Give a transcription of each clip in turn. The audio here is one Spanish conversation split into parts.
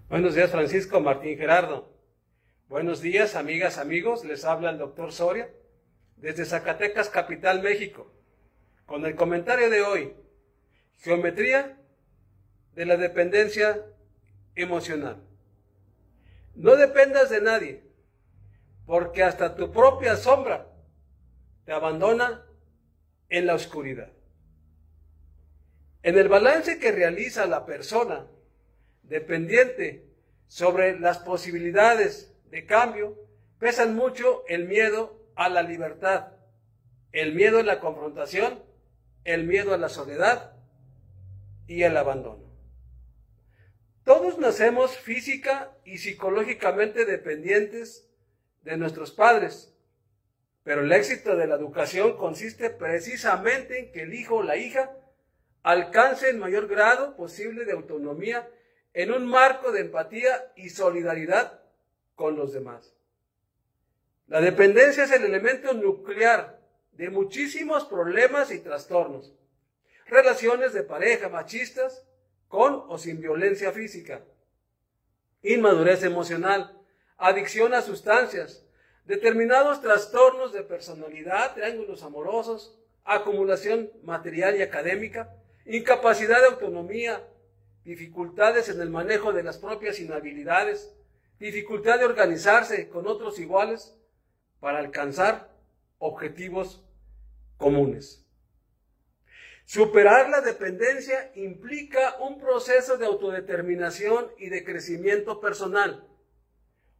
Buenos días, Francisco Martín Gerardo. Buenos días, amigas, amigos. Les habla el doctor Soria desde Zacatecas, capital, México, con el comentario de hoy: geometría de la dependencia emocional. No dependas de nadie, porque hasta tu propia sombra te abandona en la oscuridad. En el balance que realiza la persona dependiente sobre las posibilidades de cambio, pesan mucho el miedo a la libertad, el miedo a la confrontación, el miedo a la soledad y el abandono. Todos nacemos física y psicológicamente dependientes de nuestros padres, pero el éxito de la educación consiste precisamente en que el hijo o la hija alcance el mayor grado posible de autonomía en un marco de empatía y solidaridad con los demás. La dependencia es el elemento nuclear de muchísimos problemas y trastornos. Relaciones de pareja machistas con o sin violencia física, inmadurez emocional, adicción a sustancias, determinados trastornos de personalidad, triángulos amorosos, acumulación material y académica, incapacidad de autonomía, dificultades en el manejo de las propias inhabilidades, dificultad de organizarse con otros iguales para alcanzar objetivos comunes. Superar la dependencia implica un proceso de autodeterminación y de crecimiento personal,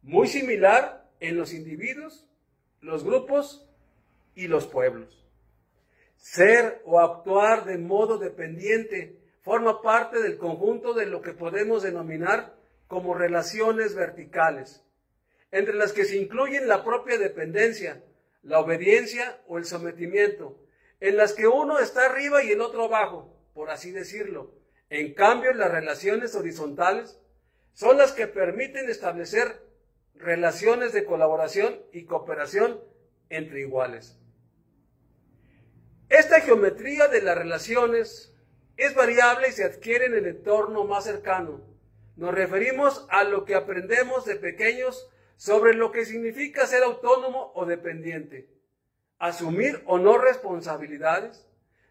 muy similar en los individuos, los grupos y los pueblos. Ser o actuar de modo dependiente forma parte del conjunto de lo que podemos denominar como relaciones verticales, entre las que se incluyen la propia dependencia, la obediencia o el sometimiento, en las que uno está arriba y el otro abajo, por así decirlo. En cambio, las relaciones horizontales son las que permiten establecer relaciones de colaboración y cooperación entre iguales. Esta geometría de las relaciones es variable y se adquiere en el entorno más cercano. Nos referimos a lo que aprendemos de pequeños sobre lo que significa ser autónomo o dependiente, asumir o no responsabilidades,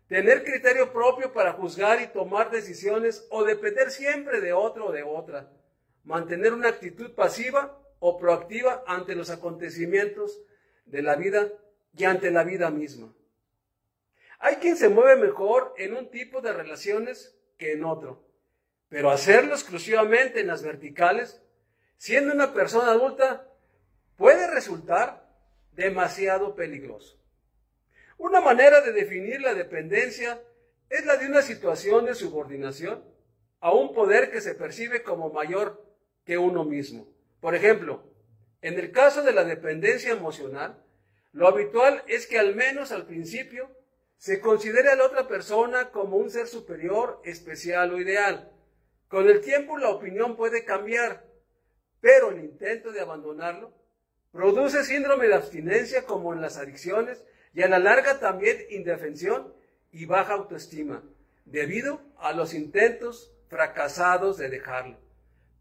tener criterio propio para juzgar y tomar decisiones o depender siempre de otro o de otra, mantener una actitud pasiva o proactiva ante los acontecimientos de la vida y ante la vida misma. Hay quien se mueve mejor en un tipo de relaciones que en otro, pero hacerlo exclusivamente en las verticales, siendo una persona adulta, puede resultar demasiado peligroso. Una manera de definir la dependencia es la de una situación de subordinación a un poder que se percibe como mayor que uno mismo. Por ejemplo, en el caso de la dependencia emocional, lo habitual es que al menos al principio se considere a la otra persona como un ser superior, especial o ideal. Con el tiempo la opinión puede cambiar, pero el intento de abandonarlo produce síndrome de abstinencia como en las adicciones y a la larga también indefensión y baja autoestima, debido a los intentos fracasados de dejarlo.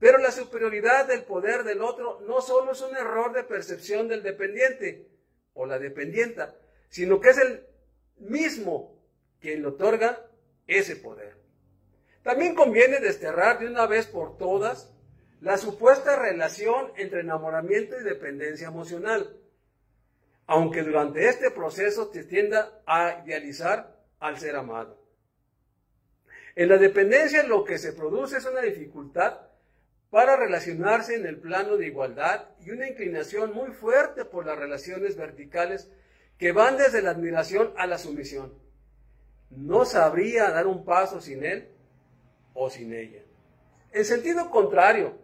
Pero la superioridad del poder del otro no solo es un error de percepción del dependiente o la dependienta, sino que es el mismo quien le otorga ese poder. También conviene desterrar de una vez por todas la supuesta relación entre enamoramiento y dependencia emocional, aunque durante este proceso se tienda a idealizar al ser amado. En la dependencia lo que se produce es una dificultad para relacionarse en el plano de igualdad y una inclinación muy fuerte por las relaciones verticales que van desde la admiración a la sumisión. No sabría dar un paso sin él o sin ella. En sentido contrario,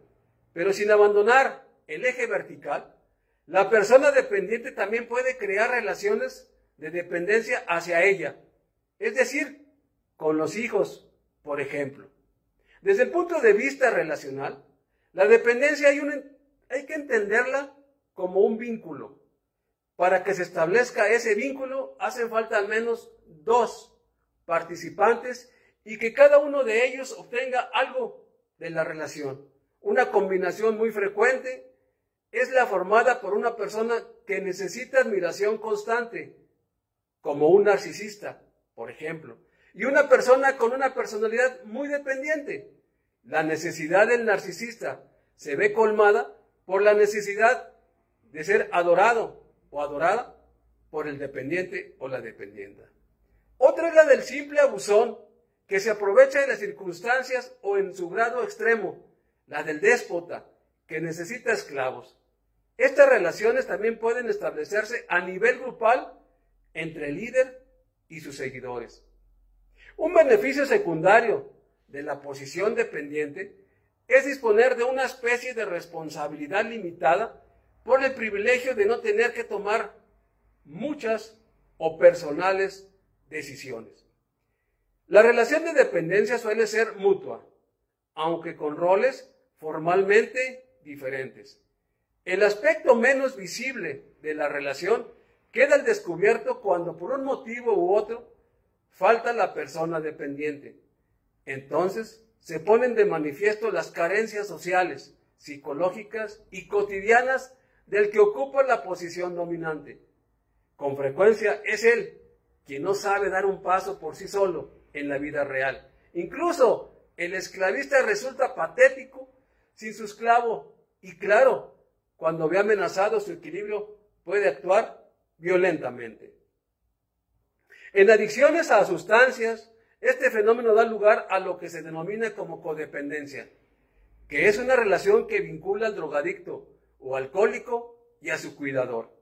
pero sin abandonar el eje vertical, la persona dependiente también puede crear relaciones de dependencia hacia ella, es decir, con los hijos, por ejemplo. Desde el punto de vista relacional, la dependencia hay que entenderla como un vínculo. Para que se establezca ese vínculo, hacen falta al menos dos participantes y que cada uno de ellos obtenga algo de la relación. Una combinación muy frecuente es la formada por una persona que necesita admiración constante, como un narcisista, por ejemplo, y una persona con una personalidad muy dependiente. La necesidad del narcisista se ve colmada por la necesidad de ser adorado o adorada por el dependiente o la dependienta. Otra es la del simple abusón, que se aprovecha de las circunstancias o en su grado extremo, la del déspota, que necesita esclavos. Estas relaciones también pueden establecerse a nivel grupal entre el líder y sus seguidores. Un beneficio secundario de la posición dependiente es disponer de una especie de responsabilidad limitada por el privilegio de no tener que tomar muchas o personales decisiones. La relación de dependencia suele ser mutua, aunque con roles formalmente diferentes. El aspecto menos visible de la relación queda al descubierto cuando por un motivo u otro falta la persona dependiente. Entonces se ponen de manifiesto las carencias sociales, psicológicas y cotidianas del que ocupa la posición dominante. Con frecuencia es él quien no sabe dar un paso por sí solo en la vida real. Incluso el esclavista resulta patético sin su esclavo y claro, cuando ve amenazado su equilibrio puede actuar violentamente. En adicciones a sustancias, este fenómeno da lugar a lo que se denomina como codependencia, que es una relación que vincula al drogadicto o alcohólico y a su cuidador.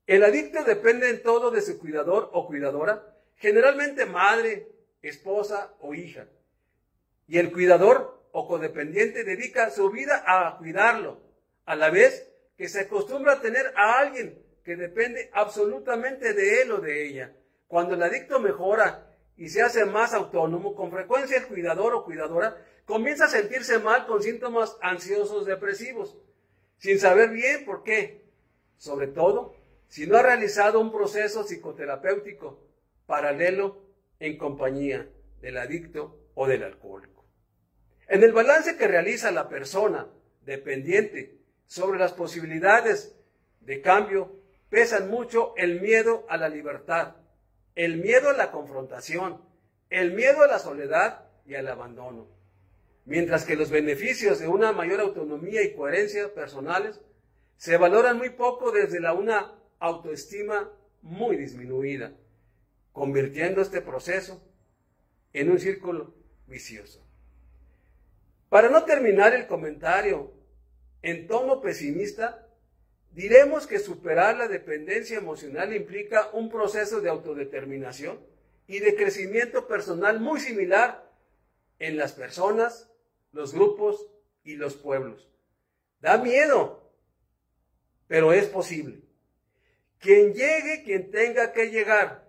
El adicto depende en todo de su cuidador o cuidadora, generalmente madre, esposa o hija. Y el cuidador o codependiente dedica su vida a cuidarlo, a la vez que se acostumbra a tener a alguien que depende absolutamente de él o de ella. Cuando el adicto mejora y se hace más autónomo, con frecuencia el cuidador o cuidadora comienza a sentirse mal con síntomas ansiosos depresivos, sin saber bien por qué, sobre todo si no ha realizado un proceso psicoterapéutico paralelo en compañía del adicto o del alcohólico. En el balance que realiza la persona dependiente sobre las posibilidades de cambio, pesan mucho el miedo a la libertad, el miedo a la confrontación, el miedo a la soledad y al abandono. Mientras que los beneficios de una mayor autonomía y coherencia personales se valoran muy poco desde una autoestima muy disminuida, convirtiendo este proceso en un círculo vicioso. Para no terminar el comentario en tono pesimista, diremos que superar la dependencia emocional implica un proceso de autodeterminación y de crecimiento personal muy similar en las personas, los grupos y los pueblos. Da miedo, pero es posible. Quien llegue, quien tenga que llegar.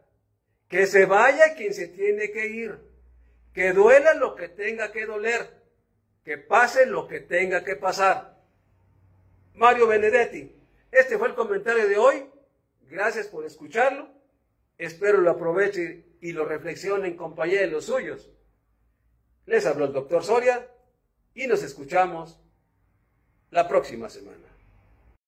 Que se vaya quien se tiene que ir. Que duela lo que tenga que doler. Que pase lo que tenga que pasar. Mario Benedetti. Este fue el comentario de hoy. Gracias por escucharlo. Espero lo aproveche y lo reflexione en compañía de los suyos. Les habló el doctor Soria y nos escuchamos la próxima semana.